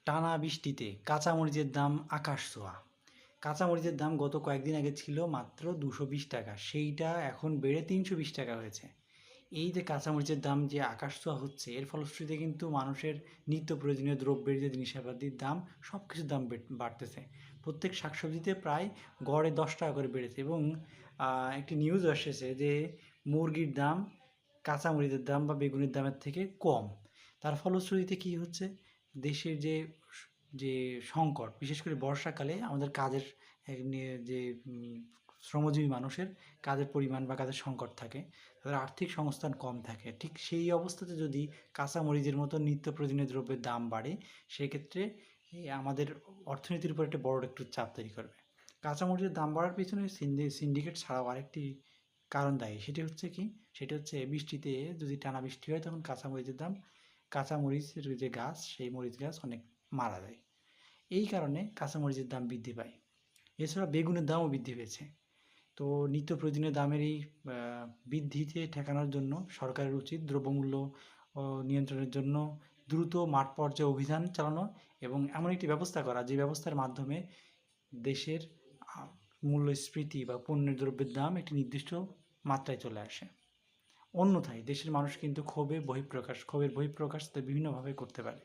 টানা বৃষ্টিতে কাঁচামরিচের দাম আকাশ ছোঁয়া। কাঁচামরিচের দাম গত কয়েকদিন আগে ছিল মাত্র 220 টাকা, সেইটা এখন বেড়ে 320 টাকা হয়েছে। এই যে কাঁচামরিচের দাম যে আকাশ ছোঁয়া হচ্ছে, এর ফলশ্রুতিতে কিন্তু মানুষের নিত্য প্রয়োজনীয় দ্রব্যের যে জিনিসপাতির দাম, সব কিছুর দাম বাড়তেছে। প্রত্যেক শাকসবজিতে প্রায় গড়ে 10 টাকা করে বেড়েছে। এবং একটি নিউজ এসেছে যে মুরগির দাম কাঁচামরিচের দাম বা বেগুনের দামের থেকে কম। তার ফলশ্রুতিতে কী হচ্ছে, দেশের যে যে সংকট, বিশেষ করে বর্ষাকালে আমাদের কাজের যে শ্রমজীবী মানুষের কাজের পরিমাণ বা কাজের সংকট থাকে, তাদের আর্থিক সংস্থান কম থাকে। ঠিক সেই অবস্থাতে যদি কাঁচামরিচের মতো নিত্য প্রয়োজনীয় দ্রব্যের দাম বাড়ে, সেক্ষেত্রে আমাদের অর্থনীতির উপর একটা বড় একটু চাপ তৈরি করবে। কাঁচামরিচের দাম বাড়ার পিছনে সিন্ডিকেট ছাড়াও আরেকটি কারণ দায়ী। সেটি হচ্ছে কি, সেটি হচ্ছে বৃষ্টিতে যদি টানা বৃষ্টি হয়, তখন কাঁচামরিচের যে গাছ, সেই মরিচ গাছ অনেক মারা যায়। এই কারণে কাঁচামরিচের দাম বৃদ্ধি পায়। এছাড়া বেগুনের দামও বৃদ্ধি পেয়েছে। তো নিত্য প্রয়োজনীয় দামের এই বৃদ্ধিতে ঠেকানোর জন্য সরকারের উচিত দ্রব্যমূল্য নিয়ন্ত্রণের জন্য দ্রুত মাঠ পর্যায়ে অভিযান চালানো এবং এমন একটি ব্যবস্থা করা, যে ব্যবস্থার মাধ্যমে দেশের মূল্যস্ফীতি বা পণ্যের দ্রব্যের দাম একটি নির্দিষ্ট মাত্রায় চলে আসে। অন্যথায় দেশের মানুষ কিন্তু ক্ষোভের বহিঃপ্রকাশ বিভিন্নভাবে করতে পারে।